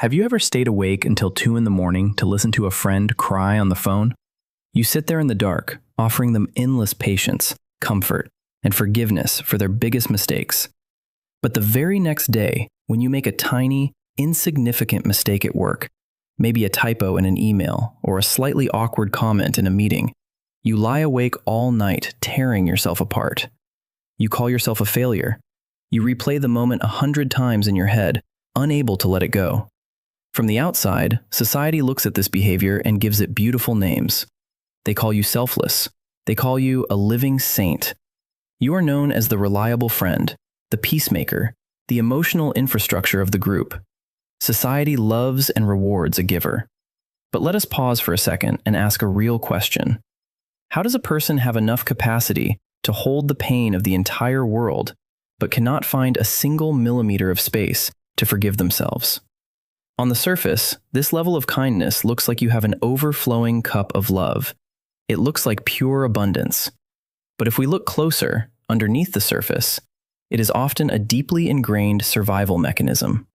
Have you ever stayed awake until 2 in the morning to listen to a friend cry on the phone? You sit there in the dark, offering them endless patience, comfort, and forgiveness for their biggest mistakes. But the very next day, when you make a tiny, insignificant mistake at work, maybe a typo in an email or a slightly awkward comment in a meeting, you lie awake all night tearing yourself apart. You call yourself a failure. You replay the moment 100 times in your head, unable to let it go. From the outside, society looks at this behavior and gives it beautiful names. They call you selfless. They call you a living saint. You are known as the reliable friend, the peacemaker, the emotional infrastructure of the group. Society loves and rewards a giver. But let us pause for a second and ask a real question. How does a person have enough capacity to hold the pain of the entire world, but cannot find a single millimeter of space to forgive themselves? On the surface, this level of kindness looks like you have an overflowing cup of love. It looks like pure abundance. But if we look closer, underneath the surface, it is often a deeply ingrained survival mechanism.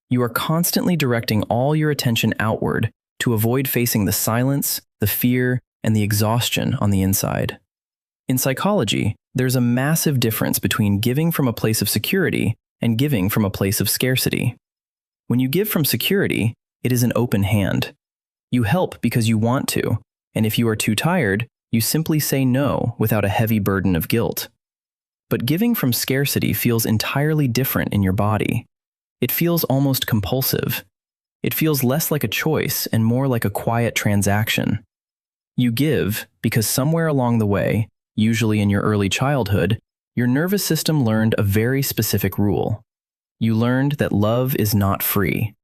You are constantly directing all your attention outward to avoid facing the silence, the fear, and the exhaustion on the inside. In psychology, there's a massive difference between giving from a place of security and giving from a place of scarcity. When you give from security, it is an open hand. You help because you want to, and if you are too tired, you simply say no without a heavy burden of guilt. But giving from scarcity feels entirely different in your body. It feels almost compulsive. It feels less like a choice and more like a quiet transaction. You give because somewhere along the way, usually in your early childhood, your nervous system learned a very specific rule. You learned that love is not free.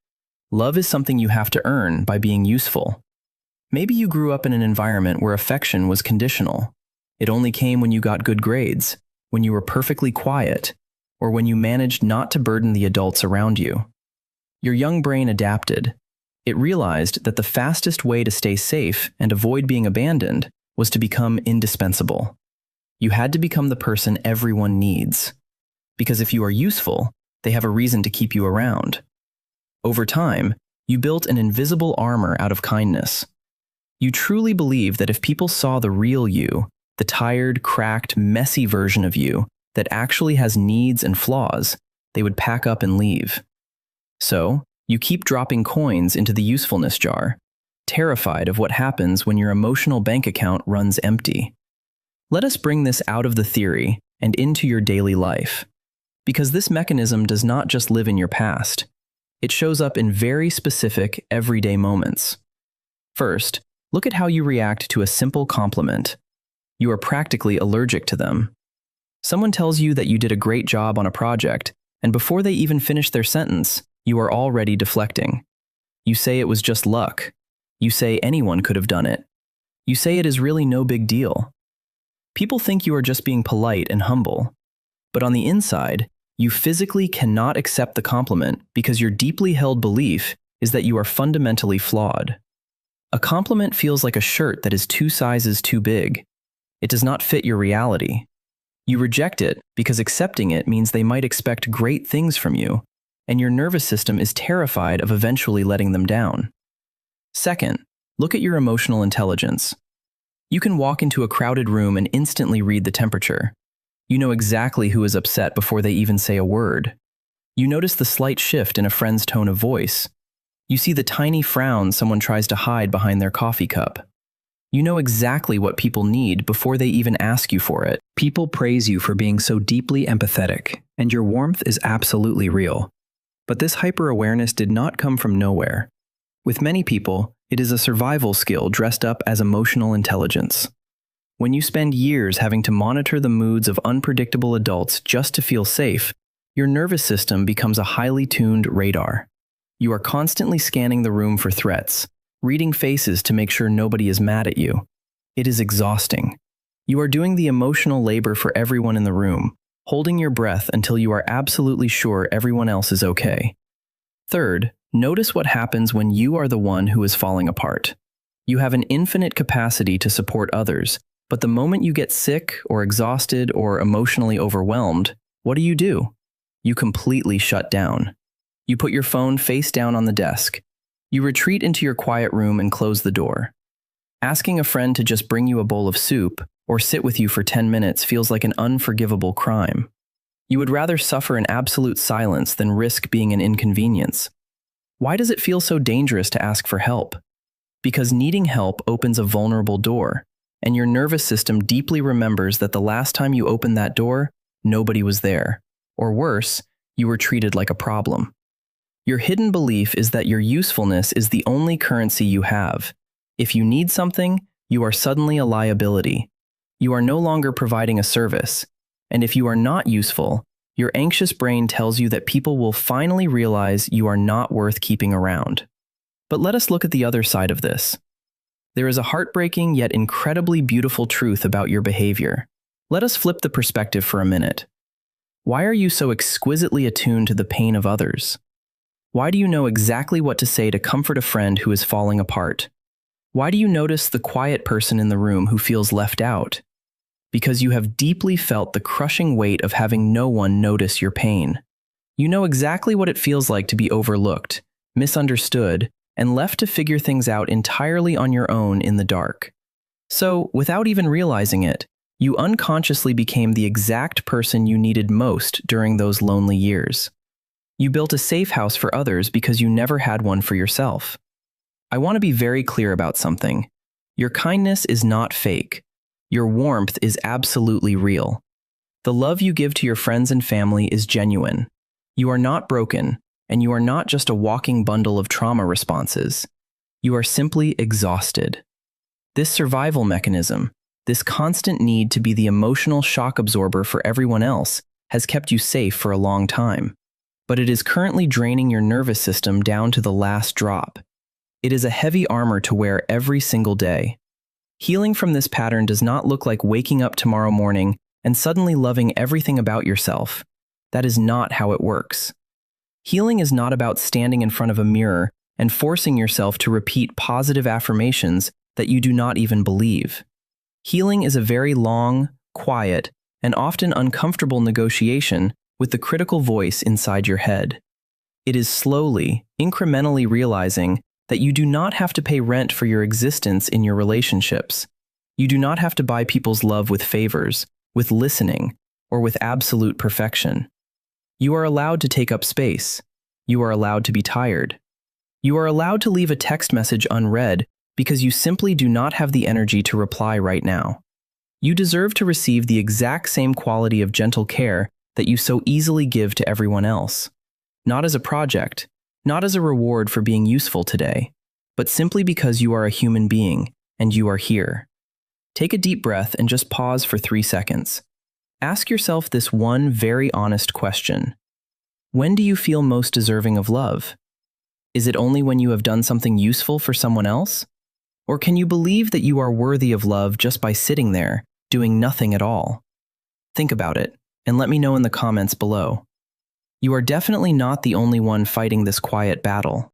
Love is something you have to earn by being useful. Maybe you grew up in an environment where affection was conditional. It only came when you got good grades, when you were perfectly quiet, or when you managed not to burden the adults around you. Your young brain adapted. It realized that the fastest way to stay safe and avoid being abandoned was to become indispensable. You had to become the person everyone needs. Because if you are useful, they have a reason to keep you around. Over time, you built an invisible armor out of kindness. You truly believe that if people saw the real you, the tired, cracked, messy version of you that actually has needs and flaws, they would pack up and leave. So, you keep dropping coins into the usefulness jar, terrified of what happens when your emotional bank account runs empty. Let us bring this out of the theory and into your daily life. Because this mechanism does not just live in your past. It shows up in very specific, everyday moments. First, look at how you react to a simple compliment. You are practically allergic to them. Someone tells you that you did a great job on a project, and before they even finish their sentence, you are already deflecting. You say it was just luck. You say anyone could have done it. You say it is really no big deal. People think you are just being polite and humble. But on the inside, you physically cannot accept the compliment because your deeply held belief is that you are fundamentally flawed. A compliment feels like a shirt that is 2 sizes too big. It does not fit your reality. You reject it because accepting it means they might expect great things from you, and your nervous system is terrified of eventually letting them down. Second, look at your emotional intelligence. You can walk into a crowded room and instantly read the temperature. You know exactly who is upset before they even say a word. You notice the slight shift in a friend's tone of voice. You see the tiny frown someone tries to hide behind their coffee cup. You know exactly what people need before they even ask you for it. People praise you for being so deeply empathetic, and your warmth is absolutely real. But this hyper-awareness did not come from nowhere. With many people, it is a survival skill dressed up as emotional intelligence. When you spend years having to monitor the moods of unpredictable adults just to feel safe, your nervous system becomes a highly tuned radar. You are constantly scanning the room for threats, reading faces to make sure nobody is mad at you. It is exhausting. You are doing the emotional labor for everyone in the room, holding your breath until you are absolutely sure everyone else is okay. Third, notice what happens when you are the one who is falling apart. You have an infinite capacity to support others, but the moment you get sick or exhausted or emotionally overwhelmed, what do? You completely shut down. You put your phone face down on the desk. You retreat into your quiet room and close the door. Asking a friend to just bring you a bowl of soup or sit with you for 10 minutes feels like an unforgivable crime. You would rather suffer in absolute silence than risk being an inconvenience. Why does it feel so dangerous to ask for help? Because needing help opens a vulnerable door, and your nervous system deeply remembers that the last time you opened that door, nobody was there. Or worse, you were treated like a problem. Your hidden belief is that your usefulness is the only currency you have. If you need something, you are suddenly a liability. You are no longer providing a service. And if you are not useful, your anxious brain tells you that people will finally realize you are not worth keeping around. But let us look at the other side of this. There is a heartbreaking yet incredibly beautiful truth about your behavior. Let us flip the perspective for a minute. Why are you so exquisitely attuned to the pain of others? Why do you know exactly what to say to comfort a friend who is falling apart? Why do you notice the quiet person in the room who feels left out? Because you have deeply felt the crushing weight of having no one notice your pain. You know exactly what it feels like to be overlooked, misunderstood, and left to figure things out entirely on your own in the dark. So, without even realizing it, you unconsciously became the exact person you needed most during those lonely years. You built a safe house for others because you never had one for yourself. I want to be very clear about something. Your kindness is not fake. Your warmth is absolutely real. The love you give to your friends and family is genuine. You are not broken, and you are not just a walking bundle of trauma responses. You are simply exhausted. This survival mechanism, this constant need to be the emotional shock absorber for everyone else, has kept you safe for a long time. But it is currently draining your nervous system down to the last drop. It is a heavy armor to wear every single day. Healing from this pattern does not look like waking up tomorrow morning and suddenly loving everything about yourself. That is not how it works. Healing is not about standing in front of a mirror and forcing yourself to repeat positive affirmations that you do not even believe. Healing is a very long, quiet, and often uncomfortable negotiation with the critical voice inside your head. It is slowly, incrementally realizing that you do not have to pay rent for your existence in your relationships. You do not have to buy people's love with favors, with listening, or with absolute perfection. You are allowed to take up space. You are allowed to be tired. You are allowed to leave a text message unread because you simply do not have the energy to reply right now. You deserve to receive the exact same quality of gentle care that you so easily give to everyone else. Not as a project, not as a reward for being useful today, but simply because you are a human being and you are here. Take a deep breath and just pause for 3 seconds. Ask yourself this one very honest question. When do you feel most deserving of love? Is it only when you have done something useful for someone else? Or can you believe that you are worthy of love just by sitting there, doing nothing at all? Think about it, and let me know in the comments below. You are definitely not the only one fighting this quiet battle.